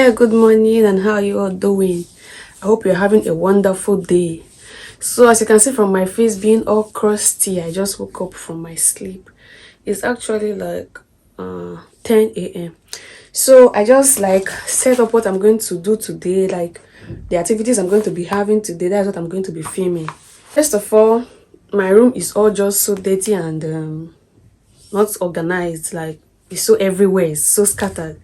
Hey, good morning, and how are you all doing? I hope you're having a wonderful day. So as you can see from my face being all crusty, I just woke up from my sleep. It's actually like 10 a.m. So I just like set up what I'm going to do today, like the activities I'm going to be having today. That's what I'm going to be filming. First of all, my room is all just so dirty and not organized. Like it's so everywhere, it's so scattered.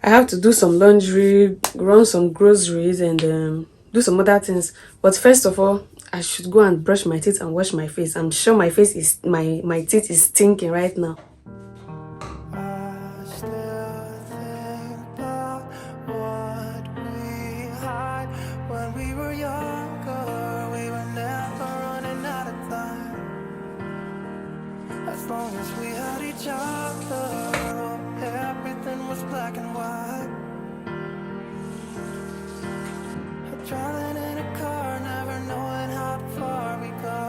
I have to do some laundry, run some groceries, and do some other things. But first of all, I should go and brush my teeth and wash my face. I'm sure my face is my teeth is stinking right now. As long as we had each other, everything was black and white. Traveling in a car, never knowing how far we go.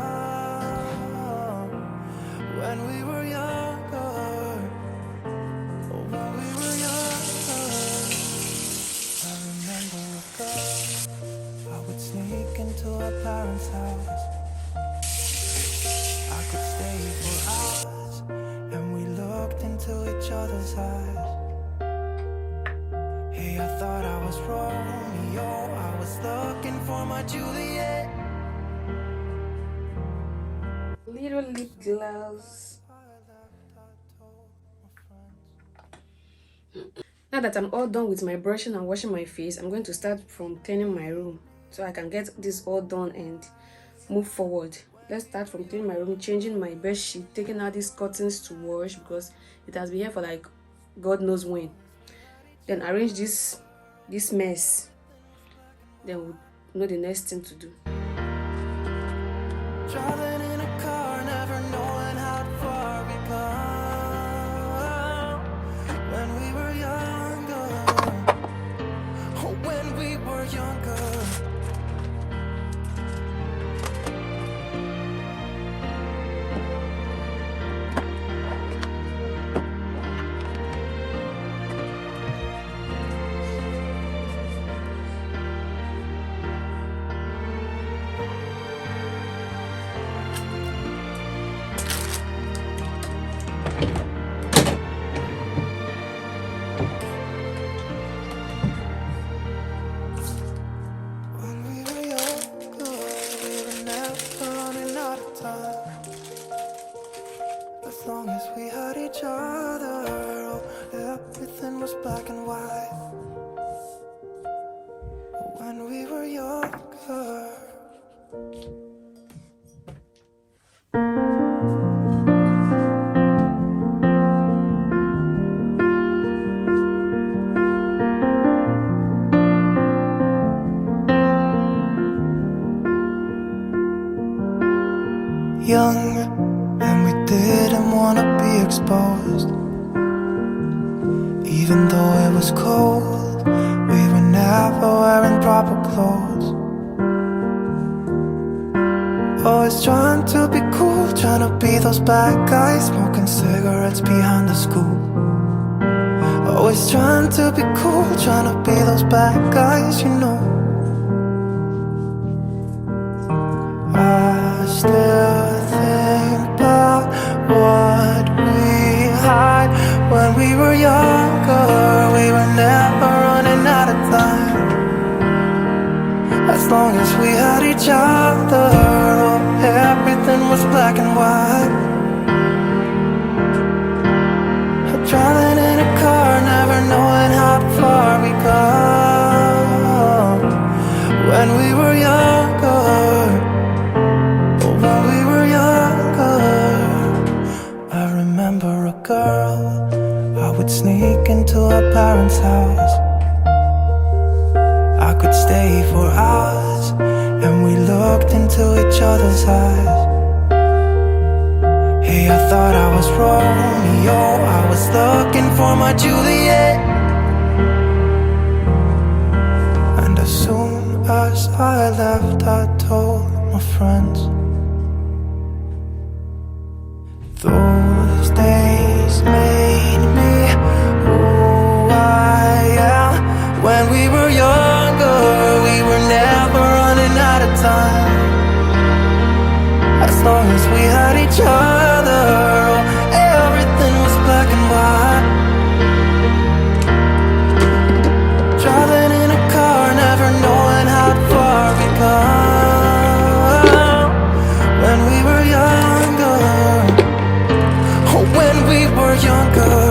When we were younger, when we were younger, I remember a girl. I would sneak into our parents' house. I could stay for hours, and we looked into each other's eyes. Hey, I thought I was Romeo, I was looking for my Juliet. Little lip gloss. Now that I'm all done with my brushing and washing my face, I'm going to start from cleaning my room so I can get this all done and move forward. Let's start from cleaning my room, changing my bed sheet, taking out these curtains to wash because it has been here for like God knows when. Then arrange this mess. Then we'll know the next thing to do. Driving in a car, never knowing how far we go. When we were younger, oh, when we were younger. As long as we had each other, oh, everything was black and white. When we were younger. Young, and we didn't wanna be exposed. Even though it was cold, we were never wearing proper clothes. Always trying to be cool, trying to be those bad guys, smoking cigarettes behind the school. Always trying to be cool, trying to be those bad guys, you know. I still think about what we had when we were younger. We were never running out of time. As long as we had each other, oh, everything was black and white. Driving in a car, never knowing how far we go. When we were younger, when we were younger, I remember a girl. I would sneak into her parents' house. I could stay for hours, and we looked into each other's eyes. Hey, I thought I was Romeo, I was looking for my Juliet. And as soon as I left, I told my friends. Those days made me who I am. time. As long as we had each other, oh, everything was black and white. Driving in a car, never knowing how far we go. When we were younger, oh, when we were younger.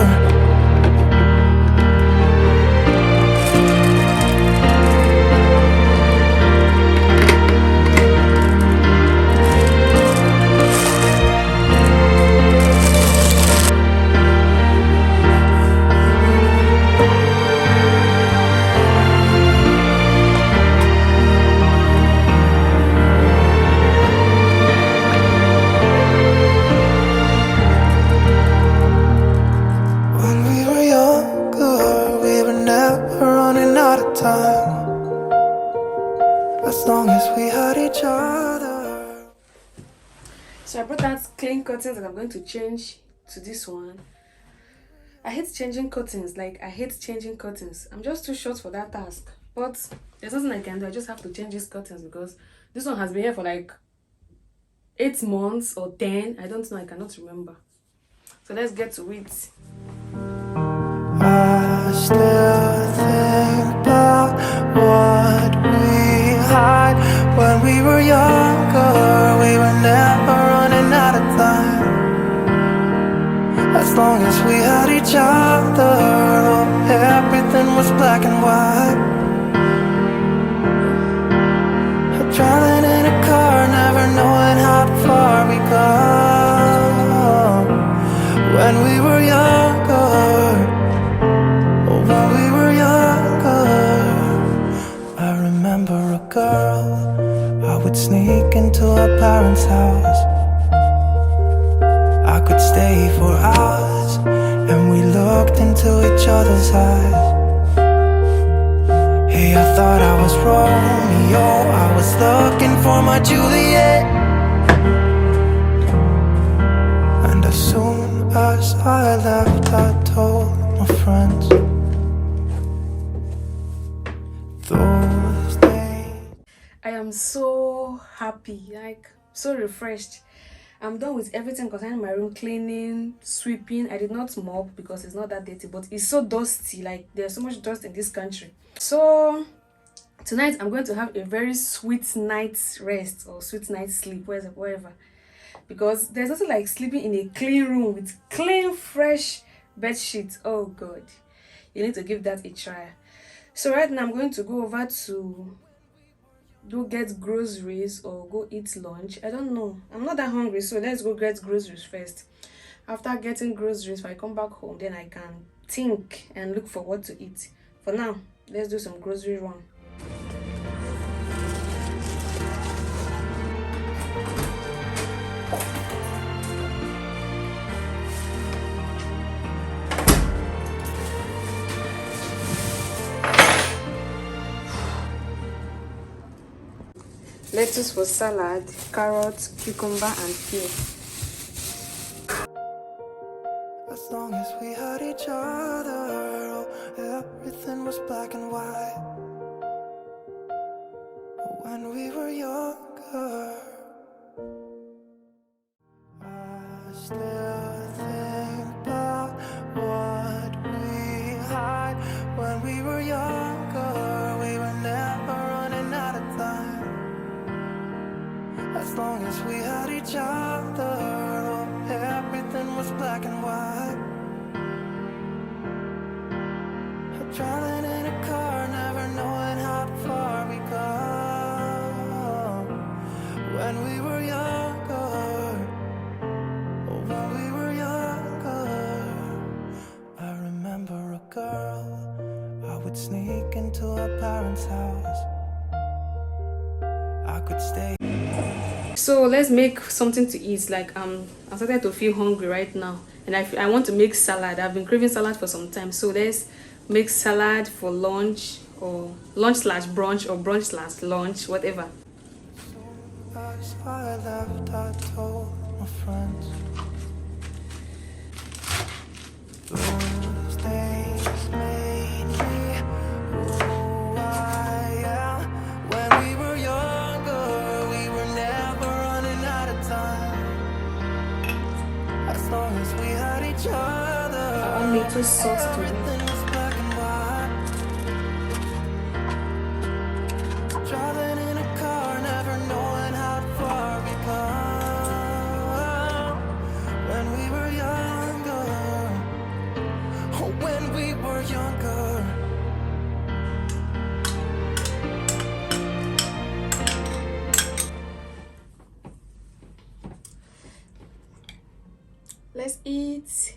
So I brought out clean curtains and I'm going to change to this one. I hate changing curtains, like I hate changing curtains. I'm just too short for that task. But there's nothing I can do. I just have to change these curtains because this one has been here for like 8 months or 10. I don't know, I cannot remember. So let's get to it. I still think about what we had when we were younger. We were never running out of time. As long as we had each other, oh, everything was black and white. Driving in a car, never knowing how far we go. When we were younger, when we were younger, I remember a girl. I would sneak into her parents' house. I could stay for hours, and we looked into each other's eyes. Hey, I thought I was Romeo, I was looking for my Juliet. And as soon as I left, I told my friends. I am so happy, like so refreshed. I'm done with everything concerning my room, cleaning, sweeping. I did not mop because it's not that dirty, but it's so dusty. Like there's so much dust in this country. So tonight I'm going to have a very sweet night's rest or sweet night's sleep, wherever. Because there's nothing like sleeping in a clean room with clean, fresh bed sheets. Oh God, you need to give that a try. So right now I'm going to go over to go get groceries or go eat lunch. I don't know, I'm not that hungry, so let's go get groceries first. After getting groceries, if I come back home, then I can think and look for what to eat. For now, let's do some grocery run. Lettuce for salad, carrots, cucumber, and pear. As long as we had each other, oh, everything was black and white. When we were younger, I still think about what we had. When we were younger, we were never running out of time. As long as we had each other, oh, everything was black and white. Driving in a car, never knowing how far we go. When we were younger, oh, when we were younger, I remember a girl. I would sneak into her parents' house. I could stay. So let's make something to eat. Like I'm starting to feel hungry right now, and I want to make salad. I've been craving salad for some time, so let's make salad for lunch or lunch/brunch or brunch/lunch, whatever. As I left, I told my friends. Those days made me who I am. When we were younger, it.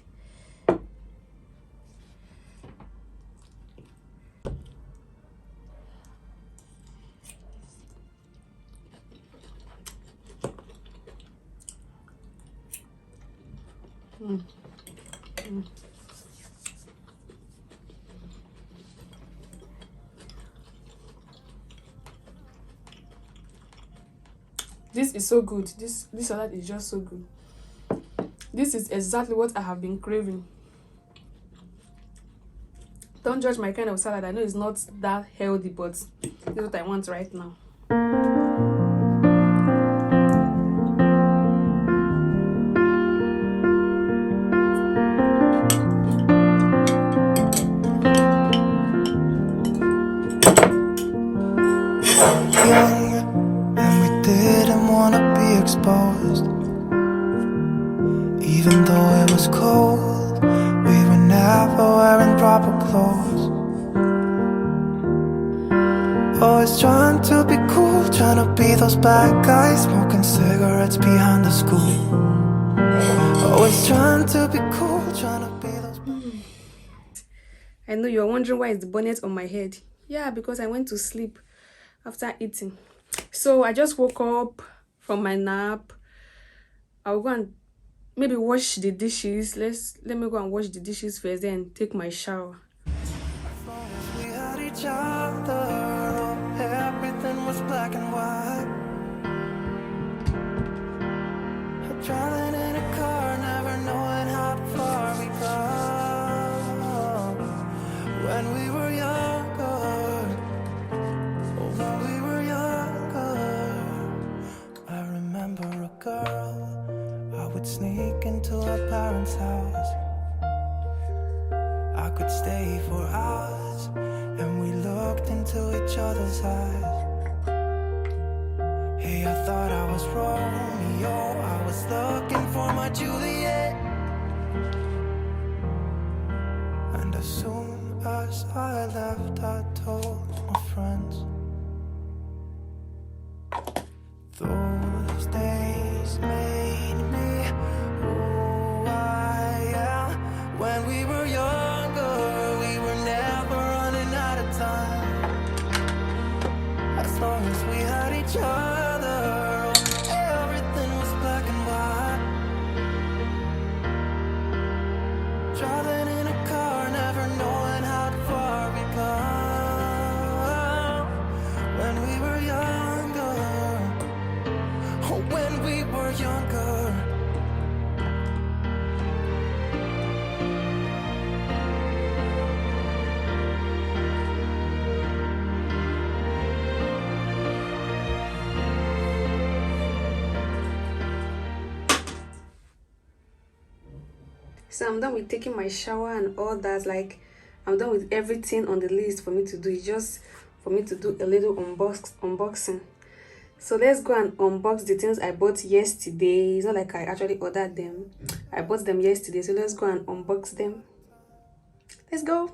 This is so good. This salad is just so good. This is exactly what I have been craving. Don't judge my kind of salad. I know it's not that healthy, but this is what I want right now. Young, and we didn't want to be exposed. Even though it was cold, we were never wearing proper clothes. Always trying to be cool, trying to be those bad guys, smoking cigarettes behind the school. Always trying to be cool, trying to be those. I know you're wondering why is the bonnet on my head. Yeah, because I went to sleep after eating. So I just woke up from my nap. I'll go and maybe wash the dishes. Let me go and wash the dishes first, then take my shower. As long as we had each other, everything was black and white. Traveling in a car, never knowing how far we go. When we were younger, when we were younger, I remember a girl. I would sneak into her parents' house. I could stay for hours, and we looked into each other's eyes. Hey, I thought I was Romeo, I was looking for my Juliet. And as soon as I left, I told my friends. Those days made me who I am. When we were younger, we were never running out of time. As long as we had each other, everything was black and white. Driving in a car, never knowing how far we go. When we were younger, oh, when we were younger. So I'm done with taking my shower and all that. Like, I'm done with everything on the list for me to do. It's just for me to do a little unboxing. So let's go and unbox the things I bought yesterday. It's not like I actually ordered them. I bought them yesterday. So let's go and unbox them. Let's go.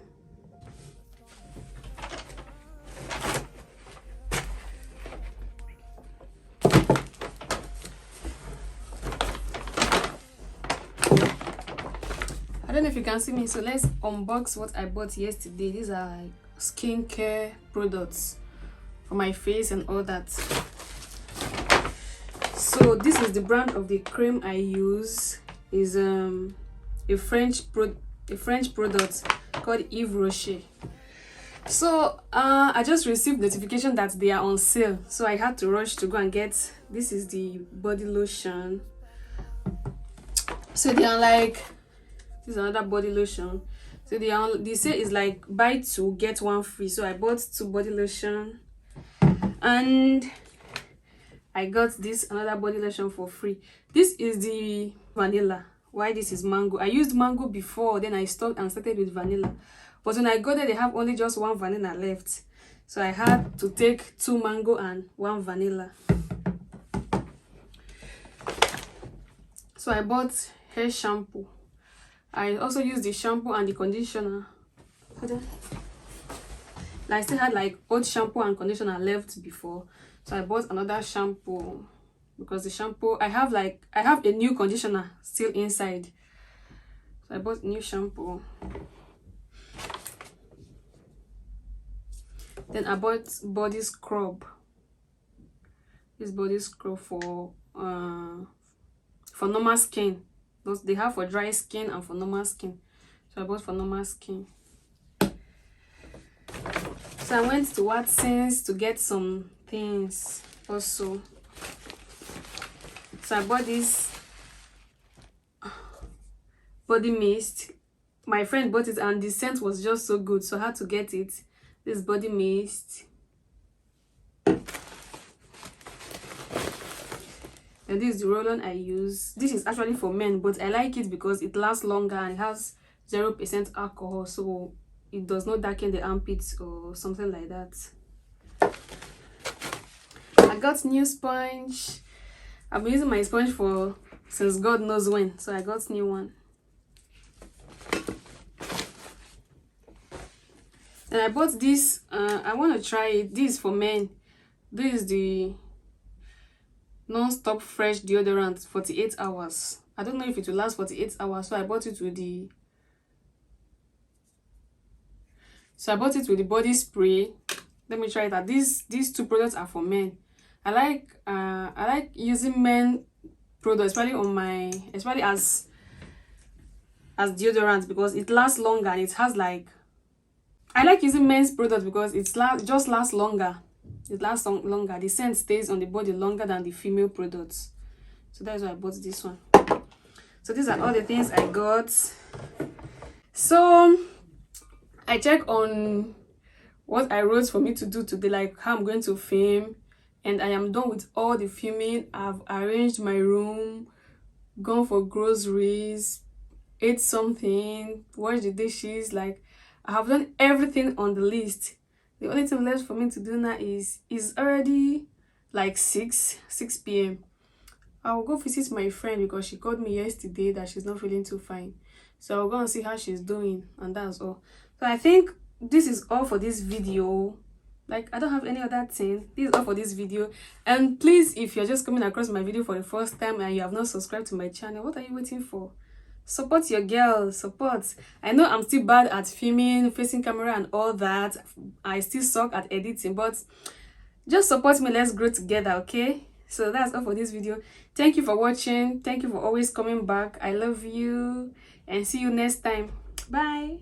I don't know if you can see me, so let's unbox what I bought yesterday. These are like skincare products for my face and all that. So this is the brand of the cream I use. Is a French product called Yves Rocher. So I just received notification that they are on sale, so I had to rush to go and get. This is the body lotion. So they are like, this is another body lotion. So the sale is like buy two get one free. So I bought 2 body lotion, and I got this another body lotion for free. This is the vanilla. Why this is mango? I used mango before, then I stopped and started with vanilla. But when I got there, they have only just 1 vanilla left. So I had to take 2 mango and 1 vanilla. So I bought hair shampoo. I also used the shampoo and the conditioner. I still had like old shampoo and conditioner left before, so I bought another shampoo because the shampoo I have a new conditioner still inside. So I bought new shampoo. Then I bought body scrub. This body scrub for normal skin. Those they have for dry skin and for normal skin. So I bought for normal skin. So I went to Watson's to get some things also. So I bought this body mist. My friend bought it and the scent was just so good, so I had to get it. This body mist. And this is the roll-on I use. This is actually for men, but I like it because it lasts longer and it has 0% alcohol, so it does not darken the armpits or something like that. I got new sponge. I've been using my sponge for since God knows when, so I got new one. And I bought this. I want to try it. This is for men. This is the non-stop fresh deodorant, 48 hours. I don't know if it will last 48 hours, so I bought it with the body spray. Let me try it out. These two products are for men. I like using men products, especially as deodorant, because it lasts longer and it has like, I like using men's products because just lasts longer. It lasts longer. The scent stays on the body longer than the female products. So that's why I bought this one. So these are all the things I got. So I check on what I wrote for me to do today, like how I'm going to film, and I am done with all the filming. I've arranged my room, gone for groceries, ate something, washed the dishes. Like, I have done everything on the list. The only thing left for me to do now is already like 6 p.m. I will go visit my friend because she called me yesterday that she's not feeling too fine. So I'll go and see how she's doing, and that's all. So I think this is all for this video. Like, I don't have any other thing. This is all for this video. And please, if you're just coming across my video for the first time and you have not subscribed to my channel, what are you waiting for? Support your girl. Support. I know I'm still bad at filming, facing camera and all that. I still suck at editing, but just support me. Let's grow together, okay? So that's all for this video. Thank you for watching. Thank you for always coming back. I love you and see you next time. Bye.